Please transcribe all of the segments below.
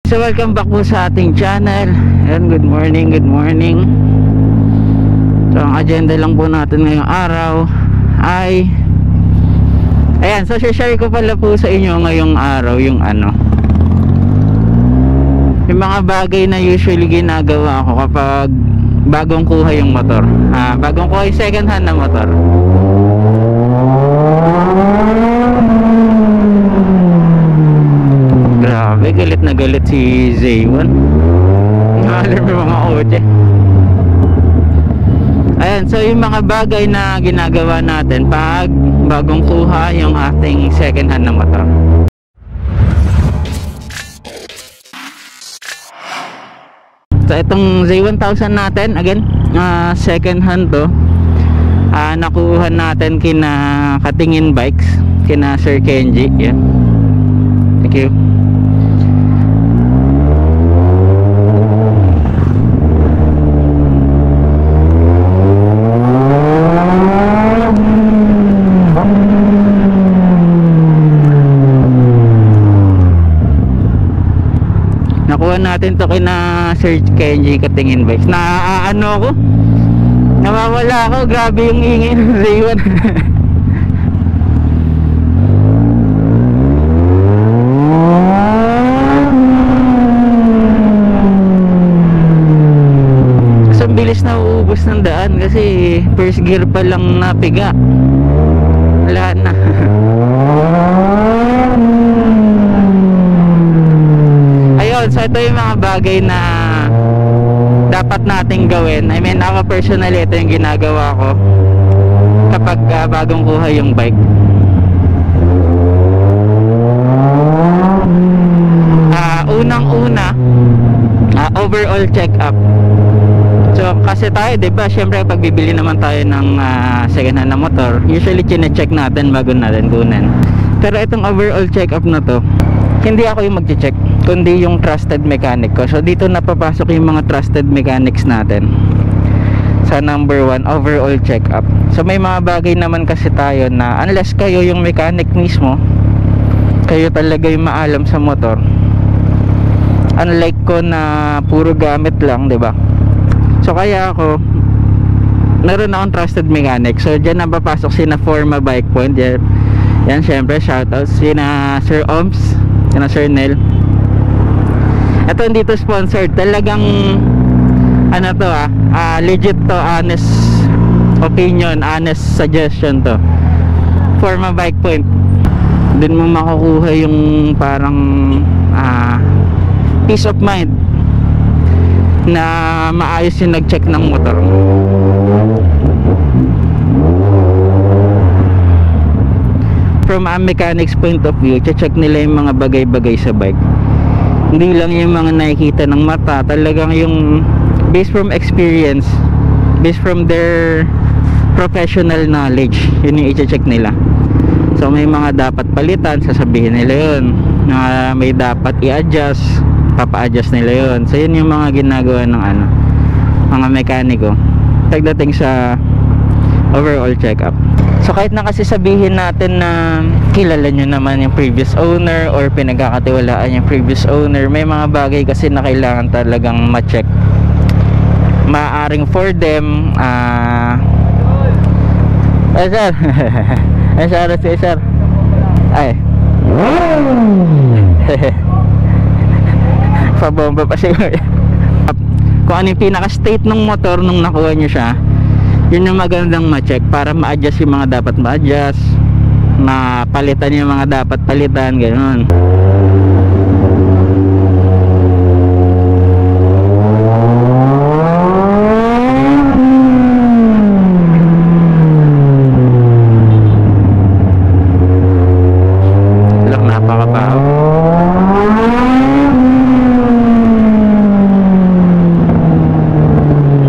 So welcome back po sa ating channel. And good morning, good morning. So ang agenda lang po natin ngayong araw ay ayan, so share ko pala po sa inyo ngayong araw yung yung mga bagay na usually ginagawa ko kapag bagong kuha yung motor. Bagong kuha yung second hand na motor. Grabe, galit na galit si Zaywan. Alam mo mga oche. Ayan, so yung mga bagay na ginagawa natin pag bagong kuha yung ating second hand na motor. So itong Z1000 natin, again, second hand to. Nakuha natin kina Katingin Bikes, kina Sir Kenji. Yeah. Thank you. Nakuha natin to kina Sir Kenji Katingin Bikes. Ako? Nawawala ako. Grabe yung ingay ng Zaywan. So bilis na uubos ng daan kasi first gear pa lang napiga. Wala na. So ito yung mga bagay na dapat nating gawin. I mean, ako personally, ito yung ginagawa ko kapag bagong kuha yung bike. Unang-una, overall check up. So kasi tayo, diba, syempre pag bibili naman tayo ng second hand na motor, usually chine-check natin bago natin kunin. Pero itong overall check up na to, hindi ako yung magche-check, kundi yung trusted mechanic ko. So dito napapasok yung mga trusted mechanics natin sa number 1, overall check up. So may mga bagay naman kasi tayo na unless kayo yung mechanic mismo, kayo talaga yung maalam sa motor, unlike ko na puro gamit lang, diba? So kaya ako meron akong trusted mechanic. So dyan napapasok sina Forma Bike Point. Yan syempre shoutout sina Sir Oms, sina Sir Nel. Ito hindi to sponsored, talagang legit to, honest opinion, honest suggestion to. Forma Bike Point, dun mo makukuha yung parang peace of mind na maayos yung nag-check ng motor. From a mechanic's point of view, check nila yung mga bagay-bagay sa bike. Hindi lang yung mga nakikita ng mata, talagang yung based from experience, based from their professional knowledge, yun yung i-check nila. So may mga dapat palitan, sasabihin nila yun. May dapat i-adjust, papa-adjust nila yun. So yun yung mga ginagawa ng mga mekaniko pagdating sa overall check-up. So kahit na kasi sabihin natin na kilala nyo naman yung previous owner or pinagkakatiwalaan yung previous owner, may mga bagay kasi na kailangan talagang ma-check. Maaring for them sir. Sir. Ay. Pabomba pa siguro. Kung ano yung pinaka-state ng motor nung nakuha nyo siya, yun yung magandang ma-check para ma-adjust yung mga dapat ma-adjust, mapalitan yung mga dapat palitan, ganoon. Lang napakabaho.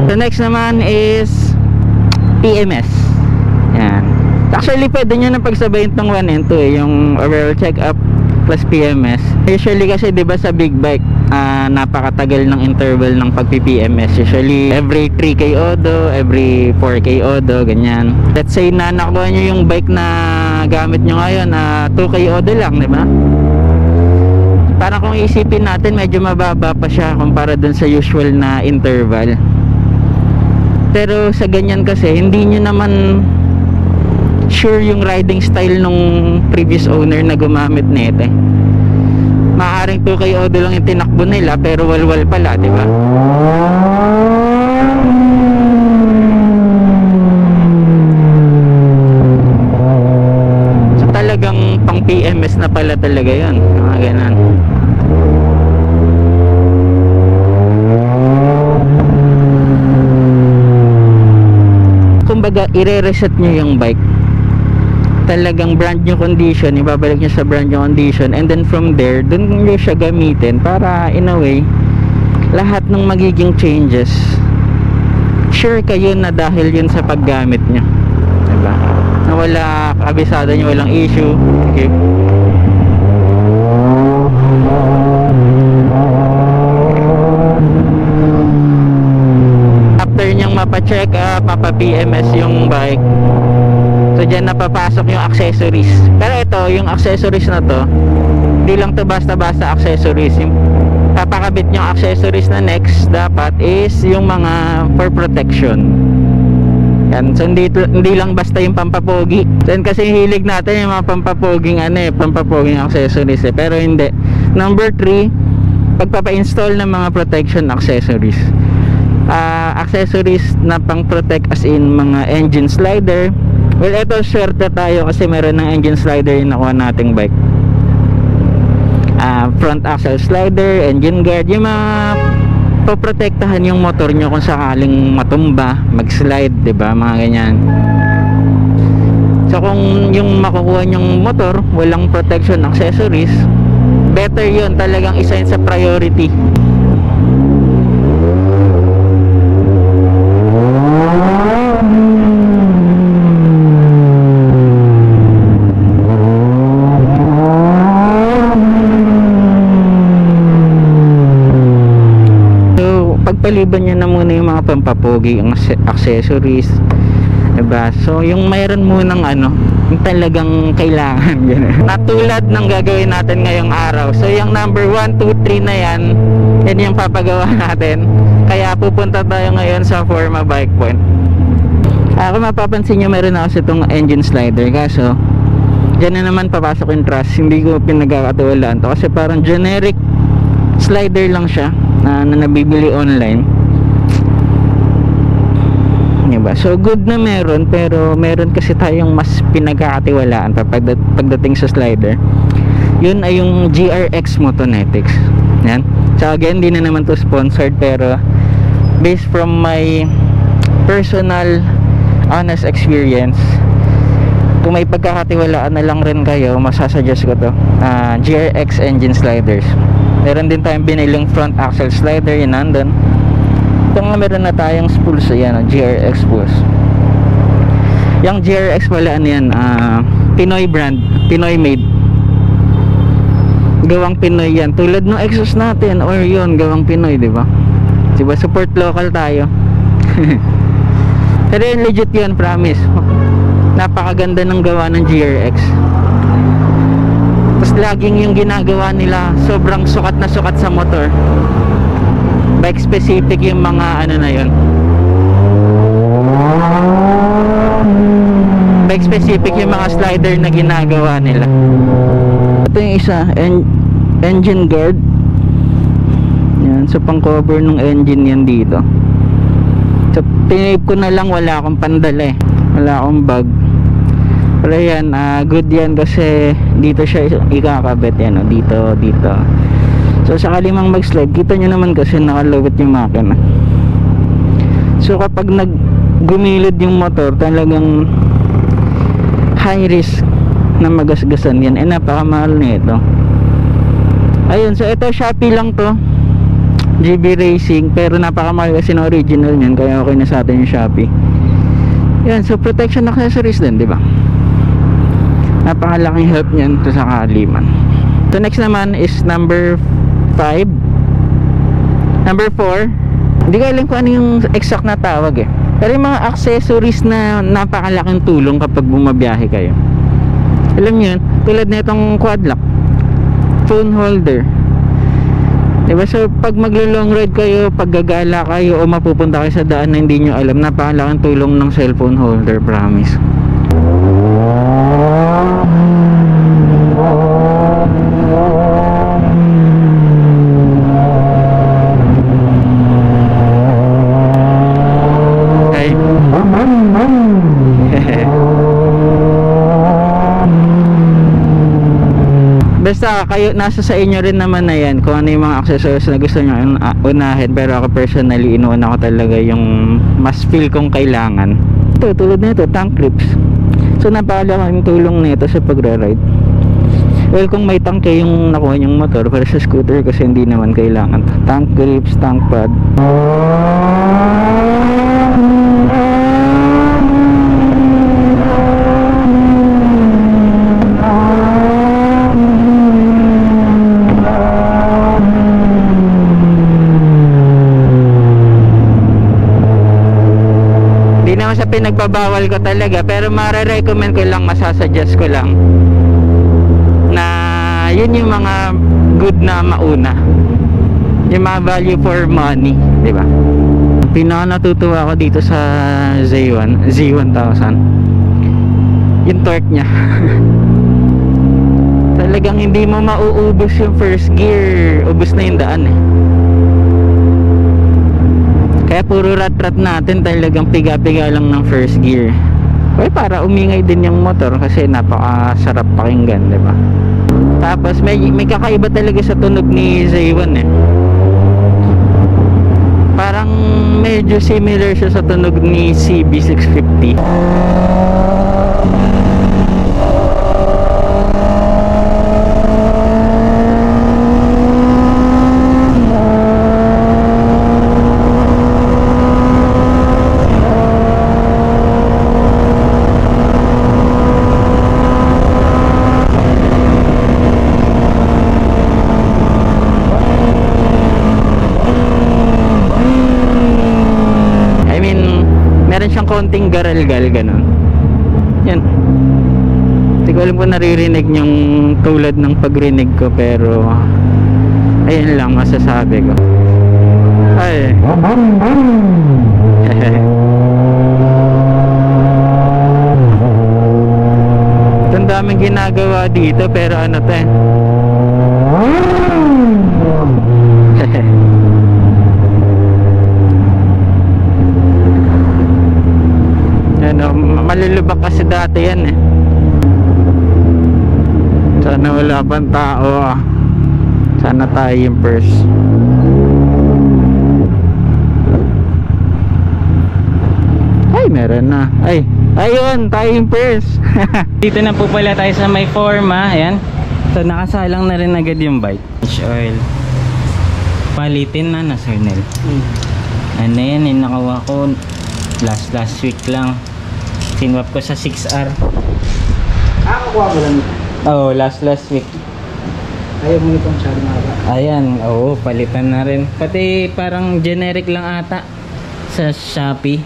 The next naman is PMS. Yan. Actually pwede nyo na pagsabayin tong 1 and 2 yung overall check up plus PMS. Usually kasi diba sa big bike, napakatagal ng interval ng pagpi-PMS. Usually every 3K odo, every 4K odo, ganyan. Let's say na nakuha nyo yung bike na gamit nyo ngayon, 2K odo lang, diba? Parang kung isipin natin, medyo mababa pa siya kumpara dun sa usual na interval. Pero sa ganyan kasi, hindi nyo naman sure yung riding style nung previous owner na gumamit nito eh. Maaaring 2K Odo lang yung tinakbo nila, pero walwal pala, di ba? So talagang pang PMS na pala talaga yun, mga ganun. Kumbaga i-reset nyo yung bike, talagang brand new condition, ibabalik nyo sa brand new condition, and then from there, dun nyo siya gamitin para in a way, lahat ng magiging changes, sure kayo na dahil yun sa paggamit nyo, diba? Na wala, kabisado nyo, walang issue. Okay. After nyang mapa-check up, mapa-PMS yung bike, so dyan napapasok yung accessories. Pero ito, yung accessories na to, hindi lang to basta-basta accessories. Yung papakabit yung accessories na next dapat is yung mga for protection. Yan. So hindi lang basta yung pampapogi. So yan kasi hilig natin yung mga pampapoging pampapoging accessories eh. Pero hindi. Number 3, pagpapa-install ng mga protection accessories. Accessories na pang protect as in mga engine slider. Well, ito swerte tayo kasi meron ng engine slider yung nakuha nating bike. Front axle slider, engine guard, yung mga poprotektahan yung motor nyo kung sakaling matumba, mag-slide, diba? Mga ganyan. So kung yung makukuha nyong motor walang protection accessories, better yun, talagang isa yun sa priority. Paliban nyo na muna yung mga pampapogi, yung accessories, diba? So yung mayroon munang yung talagang kailangan natulad ng gagawin natin ngayong araw. So yung number 1, 2, 3 na yan yung papagawa natin. Kaya pupunta tayo ngayon sa Forma Bike Point. Kung mapapansin nyo, meron na kasi itong engine slider, kaso dyan na naman papasok yung trust. Hindi ko pinagkakatiwalaan to kasi parang generic slider lang siya na nabibili online, diba? So good na meron, pero meron kasi tayong mas pinagkakatiwalaan pagdating sa slider. Yun ay yung GRX Motonetics. Yan. So again, di na naman to sponsored, pero based from my personal honest experience, kung may pagkakatiwalaan na lang rin kayo, masasuggest ko to, GRX engine sliders. Meron din tayong biniling front axle slider, yun nandun. Ito nga meron na tayong spools, yan, GRX spools. Yung GRX pala yan, Pinoy brand, Pinoy made, gawang Pinoy yan, tulad ng exhaust natin, or yun, gawang Pinoy, diba? Diba, support local tayo. Pero yun, legit yun, promise. Napakaganda ng gawa ng GRX. Tapos laging yung ginagawa nila, sobrang sukat na sukat sa motor. Bike specific yung mga na yun. Bike specific yung mga slider na ginagawa nila. Ito yung isa, engine guard. Yan, so pang cover ng engine yan dito. So tinip ko na lang, wala akong pandala wala akong bag. Pero yan, good yan kasi dito siya ikakabit yan, dito. So sakali mang mag-slide, kita nyo naman kasi nakalawit yung makina. So kapag gumilid yung motor, talagang high risk na magasgasan yan. Napakamahal na ito. Ayun, so ito Shopee lang to, GB Racing, pero napakamahal kasi na original yan, kaya okay na sa atin yung Shopee. Yan, so protection accessories din, di ba? Napakalaking help niyan to sa kaliman. So next naman is number 5. Number 4, hindi ko alam kung ano yung exact na tawag pero yung mga accessories na napakalaking tulong kapag bumabiyahe kayo. Alam nyo yun, tulad na itong quad lock, phone holder, Diba? So pag maglo-long ride kayo, pag gagala kayo o mapupunta kayo sa daan na hindi nyo alam, napakalaking tulong ng cellphone holder, promise. Basta kayo, nasa sa inyo rin naman na yan kung ano yung mga accessories na gusto nyo unahin, pero ako personally inuuna ko talaga yung mas feel kong kailangan. Ito, tulad nito, tank grips. So napakalaking tulong nito sa pagra-ride. Well, kung may tank yung nakuha yung motor, pero sa scooter kasi hindi naman kailangan. Tank grips, tank pad. Sa pinagbabawal ko talaga, pero mare-recommend ko lang, masasuggest ko lang na yun yung mga good na mauna, yung mga value for money, di ba? Pinaka natutuwa ako dito sa Z1000 yung torque nya. Talagang hindi mo mauubos yung first gear, ubos na yung daan eh. Kaya puro rat-rat natin, talagang piga-piga lang ng first gear. Kaya para umingay din yung motor kasi napakasarap pakinggan, di ba? Tapos may kakaiba talaga sa tunog ni Z1 eh. Parang medyo similar siya sa tunog ni CB650. Konting garalgal ganun. Yan. Hindi ko alam kung naririnig yung tulad ng pagrinig ko, pero ayun lang masasabi ko. Ay. Ang daming ginagawa dito, pero ano to eh. Malulubak kasi dati yan eh. Sana wala pang tao. Sana tayo yung first. Ay, meron na. Ay, ayun, tayo yung first. Dito na po pala tayo sa may forma. Ayan. So nakasalang na rin agad yung bike. Oil. Palitin na Sir Nel. Ano yan, nakawa ko last week lang. Sinwap ko sa 6R. Kukuha mo lang ito? Oo, last week. Ayaw mo itong channel na ba? Ayan, oo, palitan na rin. Pati parang generic lang ata sa Shopee.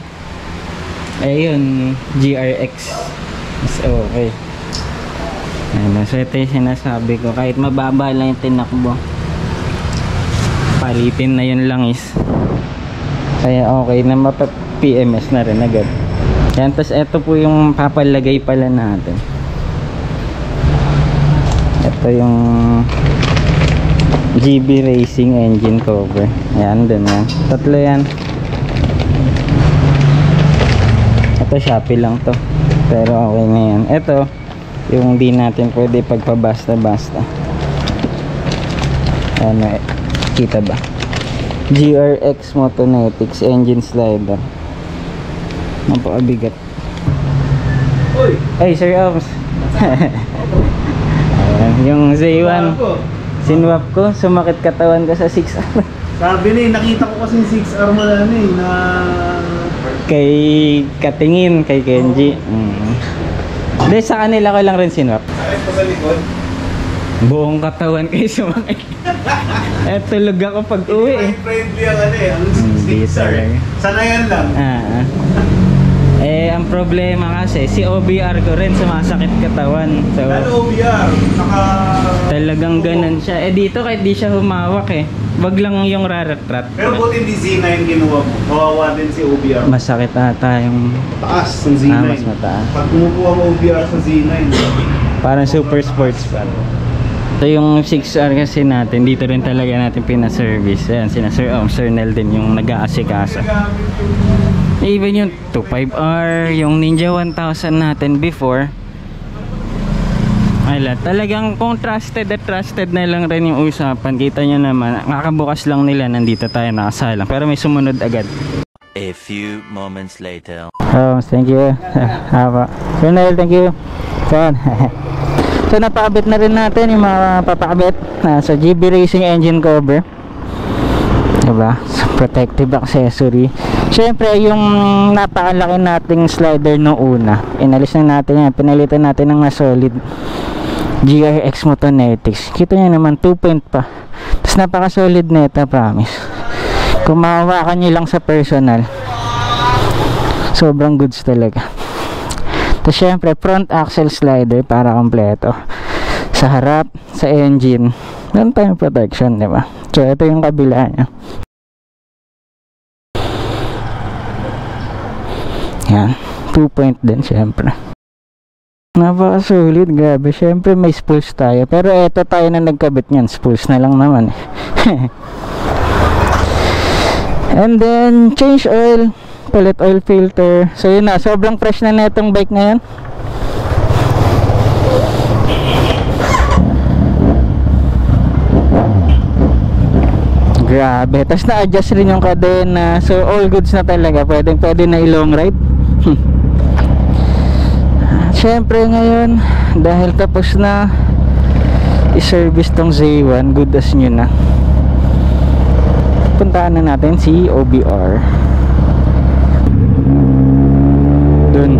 Ayun, GRX. Mas okay. Ayan, so ito yung sinasabi ko. Kahit mababa lang yung tinakbo, palitin na yun lang is. Kaya okay na, mapa-PMS na rin agad. Yan, tapos ito po yung papalagay pala natin. Ito yung GB Racing engine cover. Yan, dun yan. Tatlo yan. Ito Shopee lang to, pero okay na yan. Ito yung di natin pwede pagpabasta-basta. Ano, kita ba? GRX Motonetics engine slider. Napakabigat. Uy! Hey Sir Oms. Yung Z1 sinwap ko, sumakit katawan ko sa 6R. Sabi na nakita ko kasi 6R mo na na kay Katingin, kay Kenji. Hindi, sa kanila ko lang rin sinwap. sakit ko sa likod. Buong katawan kayo sumakit. Tulog ako pag uwi eh. Friendly ang ang Hindi 6R. talaga. Sanayan lang. Eh, ang problema kasi, si OBR ko rin sumasakit katawan. So, Lalo OBR, talagang ganun siya. Eh, dito kahit di siya humawak eh. Wag lang yung rarat-rat. Pero buti hindi Z9 ginawa mo. Kawawa din si OBR. Masakit ata yung... Mataas ng Z9. mas mataas. Pag kumukuha mo OBR sa Z9, Parang super sports pa. So yung 6R kasi natin, dito rin talaga natin pina-service. Ayan, sina Sir Nel din yung nag-aasikaso. Even yung 25R, yung Ninja 1000 natin before. Ala, talagang kung trusted at trusted na lang rin yung usapan. Kita nyo naman, kakabukas lang nila, nandito tayo nakasalang. Pero may sumunod agad. A few moments later. Oh, thank you. Haba. Sir Nel, thank you. So napakabit na rin natin yung mga papakabit sa GB Racing engine cover, diba? So, protective accessory. Syempre yung napakalaki nating slider noong una, inalis na natin yan, pinalitan natin ng solid GRX Motonetics. Kita nyo naman 2 point pa. Tapos napaka solid neta, promise. Kung mahawakan nyo lang sa personal, sobrang goods talaga. Tapos syempre front axle slider para kompleto. Sa harap, sa engine, meron tayong protection, diba? So ito yung kabila nya. Yan, 2 point din syempre. Napaka-solid, grabe. Syempre may spools tayo, pero eto tayo na nagkabit niyan, spools na lang naman And then change oil, palit oil filter. So yun na, sobrang fresh na netong bike ngayon. Grabe, tapos na-adjust rin yung kadena. So all goods na talaga, pwede na i-long ride. Siyempre ngayon, dahil tapos na i-service tong Z1, good as nyo na, puntaan na natin si OBR dun.